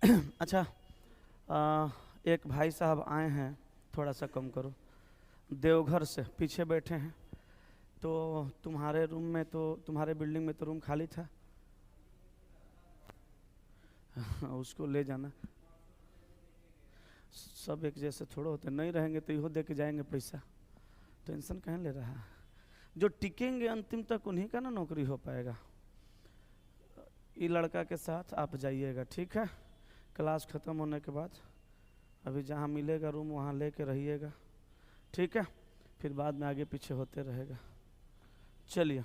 अच्छा, एक भाई साहब आए हैं, थोड़ा सा कम करो, देवघर से पीछे बैठे हैं। तो तुम्हारे रूम में तो, तुम्हारे बिल्डिंग में तो रूम खाली था। उसको ले जाना। सब एक जैसे थोड़ा होते, नहीं रहेंगे तो इहो दे के जाएंगे पैसा। टेंशन कहाँ ले रहा है? जो टिकेंगे अंतिम तक उन्हीं का ना नौकरी हो पाएगा। ये लड़का के साथ आप जाइएगा, ठीक है? क्लास ख़त्म होने के बाद अभी जहाँ मिलेगा रूम वहाँ लेके रहिएगा, ठीक है? फिर बाद में आगे पीछे होते रहेगा। चलिए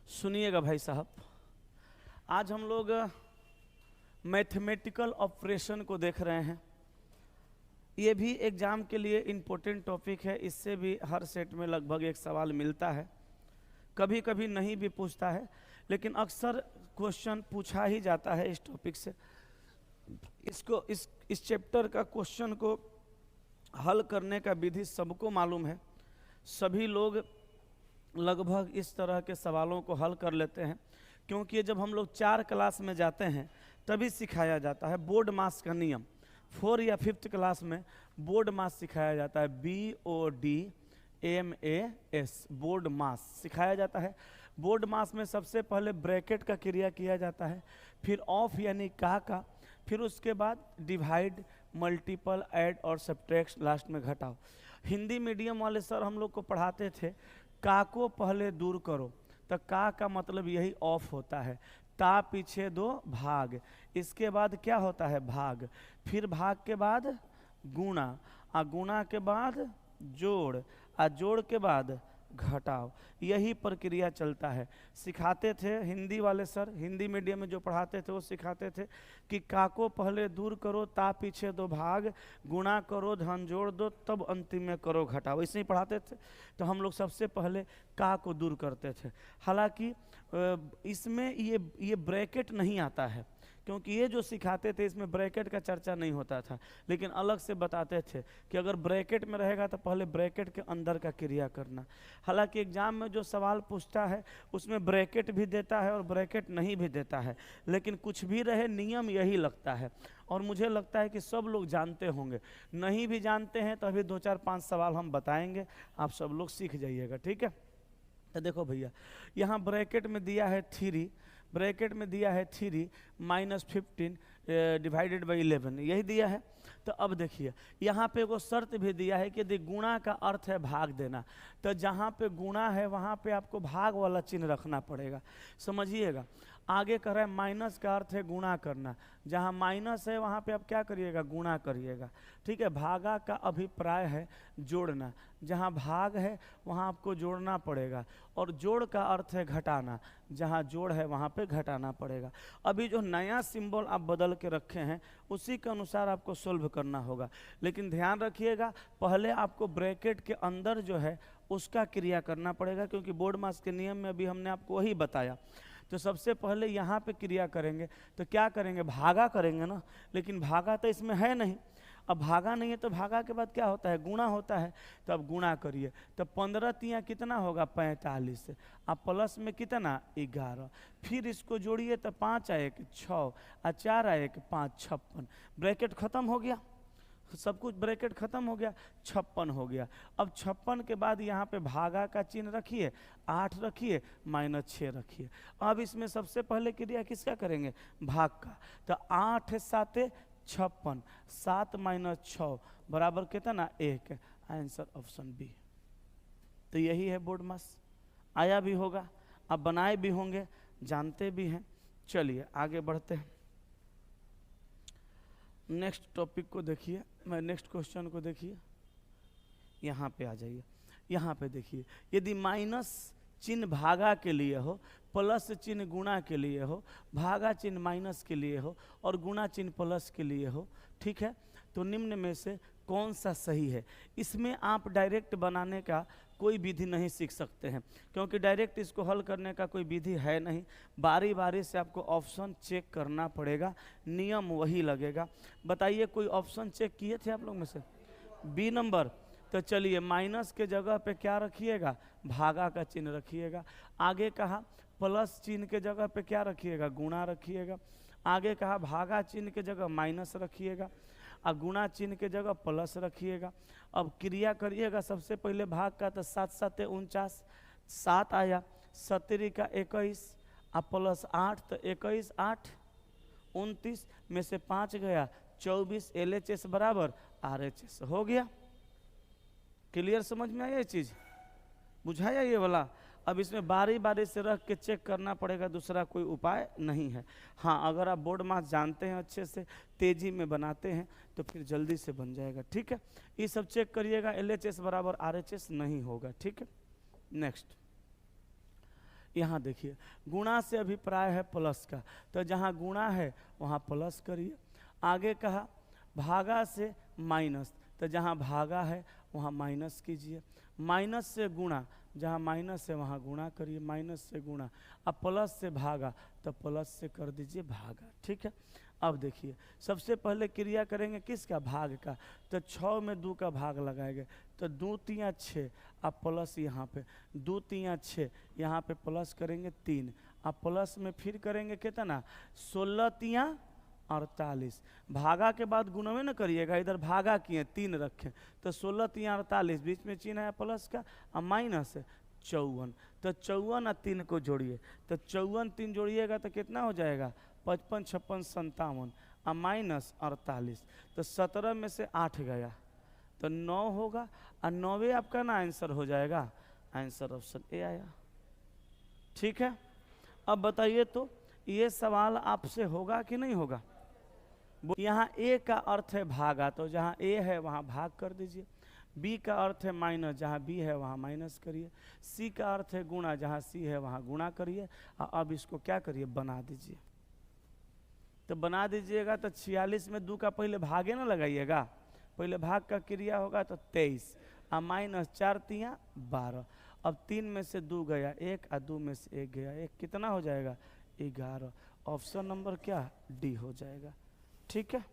सुनिएगा भाई साहब, आज हम लोग मैथमेटिकल ऑपरेशन को देख रहे हैं। ये भी एग्ज़ाम के लिए इम्पोर्टेंट टॉपिक है। इससे भी हर सेट में लगभग एक सवाल मिलता है, कभी कभी नहीं भी पूछता है, लेकिन अक्सर क्वेश्चन पूछा ही जाता है इस टॉपिक से। इसको इस चैप्टर का क्वेश्चन को हल करने का विधि सबको मालूम है। सभी लोग लगभग इस तरह के सवालों को हल कर लेते हैं, क्योंकि जब हम लोग 4 क्लास में जाते हैं तभी सिखाया जाता है बोर्ड मास का नियम। 4 या 5th क्लास में बोर्ड मास सिखाया जाता है, BODMAS, बोर्ड मास सिखाया जाता है। बोर्ड मास में सबसे पहले ब्रैकेट का क्रिया किया जाता है, फिर ऑफ यानी का, फिर उसके बाद डिवाइड, मल्टीपल, ऐड और सब्ट्रैक्ट, लास्ट में घटाओ। हिंदी मीडियम वाले सर हम लोग को पढ़ाते थे का को पहले दूर करो, तो का मतलब यही ऑफ होता है। ता पीछे 2 भाग, इसके बाद क्या होता है भाग, फिर भाग के बाद गुणा, आ गुणा के बाद जोड़, आ जोड़ के बाद घटाओ। यही प्रक्रिया चलता है। सिखाते थे हिंदी वाले सर, हिंदी मीडियम में जो पढ़ाते थे वो सिखाते थे कि का को पहले दूर करो, ता पीछे 2 भाग, गुणा करो, धन जोड़ दो, तब अंतिम में करो घटाओ। ऐसे ही पढ़ाते थे। तो हम लोग सबसे पहले का को दूर करते थे। हालांकि इसमें ये ब्रैकेट नहीं आता है, क्योंकि ये जो सिखाते थे इसमें ब्रैकेट का चर्चा नहीं होता था, लेकिन अलग से बताते थे कि अगर ब्रैकेट में रहेगा तो पहले ब्रैकेट के अंदर का क्रिया करना। हालांकि एग्जाम में जो सवाल पूछता है उसमें ब्रैकेट भी देता है और ब्रैकेट नहीं भी देता है, लेकिन कुछ भी रहे नियम यही लगता है। और मुझे लगता है कि सब लोग जानते होंगे। नहीं भी जानते हैं तो अभी 2 4 5 सवाल हम बताएंगे, आप सब लोग सीख जाइएगा, ठीक है? तो देखो भैया, यहाँ ब्रैकेट में दिया है 3, ब्रैकेट में दिया है 3 -15 डिवाइडेड बाई 11, यही दिया है। तो अब देखिए यहाँ पे एगो शर्त भी दिया है कि यदि गुणा का अर्थ है भाग देना, तो जहाँ पे गुणा है वहाँ पे आपको भाग वाला चिन्ह रखना पड़ेगा, समझिएगा। आगे कह रहा है माइनस का अर्थ है गुणा करना, जहाँ माइनस है वहाँ पे आप क्या करिएगा, गुणा करिएगा, ठीक है? भागा का अभिप्राय है जोड़ना, जहाँ भाग है वहाँ आपको जोड़ना पड़ेगा, और जोड़ का अर्थ है घटाना, जहाँ जोड़ है वहाँ पे घटाना पड़ेगा। अभी जो नया सिंबल आप बदल के रखे हैं उसी के अनुसार आपको सोल्व करना होगा, लेकिन ध्यान रखिएगा पहले आपको ब्रैकेट के अंदर जो है उसका क्रिया करना पड़ेगा, क्योंकि बोर्ड मास के नियम में अभी हमने आपको वही बताया। तो सबसे पहले यहाँ पे क्रिया करेंगे, तो क्या करेंगे, भागा करेंगे ना, लेकिन भागा तो इसमें है नहीं। अब भागा नहीं है तो भागा के बाद क्या होता है, गुणा होता है। तो अब गुणा करिए, तो 15 तिया कितना होगा, 45, अब प्लस में कितना 11, फिर इसको जोड़िए तो 5 आ 1 6, और 4 आ 1 5, 56। ब्रैकेट खत्म हो गया, सब कुछ ब्रैकेट खत्म हो गया, 56 हो गया। अब 56 के बाद यहाँ पे भागा का चिन्ह रखिए, 8 रखिए, -6 रखिए। अब इसमें सबसे पहले क्रिया किसका करेंगे, भाग का। तो 8 7 56, 7 - 6 बराबर कितना 1, आंसर ऑप्शन बी। तो यही है बोर्ड मास, आया भी होगा, अब बनाए भी होंगे, जानते भी हैं। चलिए आगे बढ़ते हैं, नेक्स्ट टॉपिक को देखिए, मैं नेक्स्ट क्वेश्चन को देखिए, यहाँ पे आ जाइए। यहाँ पे देखिए, यदि माइनस चिन्ह भागा के लिए हो, प्लस चिन्ह गुणा के लिए हो, भागा चिन्ह माइनस के लिए हो और गुणा चिन्ह प्लस के लिए हो, ठीक है, तो निम्न में से कौन सा सही है? इसमें आप डायरेक्ट बनाने का कोई विधि नहीं सीख सकते हैं, क्योंकि डायरेक्ट इसको हल करने का कोई विधि है नहीं। बारी बारी से आपको ऑप्शन चेक करना पड़ेगा, नियम वही लगेगा। बताइए कोई ऑप्शन चेक किए थे आप लोग में से? B number. तो चलिए माइनस के जगह पे क्या रखिएगा, भागा का चिन्ह रखिएगा। आगे कहा प्लस चिन्ह के जगह पे क्या रखिएगा, गुणा रखिएगा। आगे कहा भागा चिन्ह के जगह माइनस रखिएगा और गुणा चिन्ह के जगह प्लस रखिएगा। अब क्रिया करिएगा, सबसे पहले भाग का तो 7 7 49, 7 आया, 17 का 21 और प्लस 8 तो 21 8 29 में से 5 गया 24, LHS बराबर RHS हो गया। क्लियर, समझ में आया ये चीज, बुझाया ये वाला। अब इसमें बारी बारी से रख के चेक करना पड़ेगा, दूसरा कोई उपाय नहीं है। हाँ, अगर आप बोर्ड मास जानते हैं, अच्छे से तेजी में बनाते हैं तो फिर जल्दी से बन जाएगा। ठीक है, ये सब चेक करिएगा, LHS बराबर RHS नहीं होगा। ठीक है, नेक्स्ट यहाँ देखिए, गुणा से अभिप्राय है प्लस का, तो जहाँ गुणा है वहाँ प्लस करिए। आगे कहा भागा से माइनस, तो जहाँ भागा है वहाँ माइनस कीजिए। माइनस से गुणा, जहाँ माइनस है वहाँ गुणा करिए, माइनस से गुणा। अब प्लस से भागा तो प्लस से कर दीजिए भागा। ठीक है, अब देखिए सबसे पहले क्रिया करेंगे किसका, भाग का, तो 6 में 2 का भाग लगाएंगे तो 2 3 6, अब प्लस यहाँ पे 2 3 6, यहाँ पे प्लस करेंगे 3, अब प्लस में फिर करेंगे कितना, 16 3 48। भागा के बाद गुणवे न करिएगा, इधर भागा किए 3 रखें तो 16 3 48, बीच में चिन्ह है प्लस का और माइनस है 54, तो 54 और 3 को जोड़िए, तो 54 3 जोड़िएगा तो कितना हो जाएगा 55 56 57 और माइनस 48, तो 17 में से 8 गया तो 9 होगा और 9वें आपका ना आंसर हो जाएगा, आंसर ऑप्शन ए आया। ठीक है, अब बताइए तो ये सवाल आपसे होगा कि नहीं होगा। यहाँ ए का अर्थ है भागा, तो जहाँ ए है वहाँ भाग कर दीजिए। बी का अर्थ है माइनस, जहाँ बी है वहाँ माइनस करिए। सी का अर्थ है गुणा, जहाँ सी है वहाँ गुणा करिए। और अब इसको क्या करिए, बना दीजिए। तो बना दीजिएगा तो 46 में 2 का पहले भागे ना लगाइएगा, पहले भाग का क्रिया होगा तो 23 और माइनस 4 3 12। अब 3 में से 2 गया 1 और 2 में से 1 गया 1, कितना हो जाएगा 11। ऑप्शन नंबर क्या, डी हो जाएगा। ठीक है,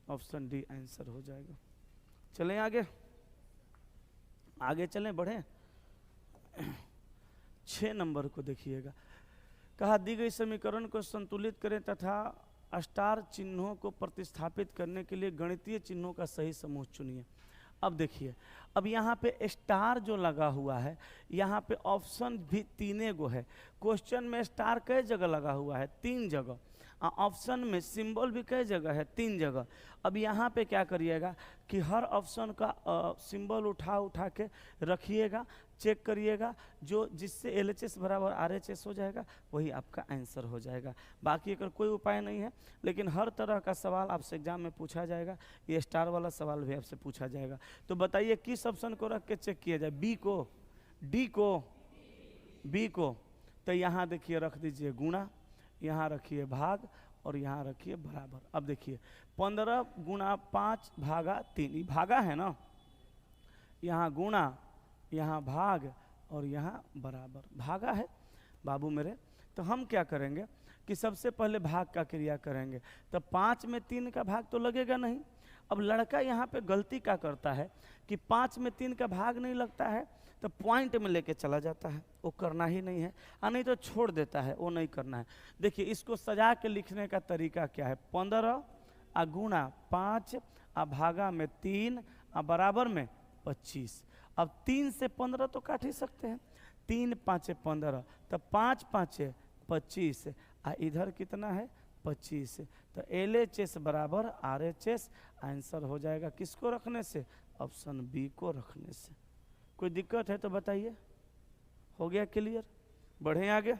ऑप्शन डी आंसर हो जाएगा। चलें आगे, आगे चलें, बढ़ें। 6 नंबर को देखिएगा, कहा दी गई समीकरण को संतुलित करें तथा स्टार चिन्हों को प्रतिस्थापित करने के लिए गणितीय चिन्हों का सही समूह चुनिए। अब देखिए, अब यहाँ पे स्टार जो लगा हुआ है, यहाँ पे ऑप्शन भी 3 गो है। क्वेश्चन में स्टार कई जगह लगा हुआ है, 3 जगह। ऑप्शन में सिंबल भी कई जगह है, 3 जगह। अब यहाँ पे क्या करिएगा कि हर ऑप्शन का सिंबल उठा उठा के रखिएगा, चेक करिएगा, जो जिससे LHS बराबर RHS हो जाएगा वही आपका आंसर हो जाएगा। बाकी अगर कोई उपाय नहीं है, लेकिन हर तरह का सवाल आपसे एग्जाम में पूछा जाएगा। ये स्टार वाला सवाल भी आपसे पूछा जाएगा। तो बताइए किस ऑप्शन को रख के चेक किया जाए, बी को, डी को, बी को। तो यहाँ देखिए रख दीजिए गुणा, यहाँ रखिए भाग और यहाँ रखिए बराबर। अब देखिए 15 गुणा 5 भागा 3, ये भागा है ना, यहाँ गुणा, यहाँ भाग और यहाँ बराबर, भागा है बाबू मेरे। तो हम क्या करेंगे कि सबसे पहले भाग का क्रिया करेंगे। तो 5 में 3 का भाग तो लगेगा नहीं। अब लड़का यहाँ पे गलती क्या करता है कि 5 में 3 का भाग नहीं लगता है तो पॉइंट में लेके चला जाता है, वो करना ही नहीं है, और नहीं तो छोड़ देता है, वो नहीं करना है। देखिए इसको सजा के लिखने का तरीका क्या है, 15 आ गुणा 5 आ भागा में 3 आ बराबर में 25। अब 3 से 15 तो काट ही सकते हैं, 3 5 15, तो 5 5 25 आ इधर कितना है 25। तो LHS बराबर RHS आंसर हो जाएगा। किसको रखने से, ऑप्शन बी को रखने से। कोई दिक्कत है तो बताइए। हो गया क्लियर, बढ़े आगे।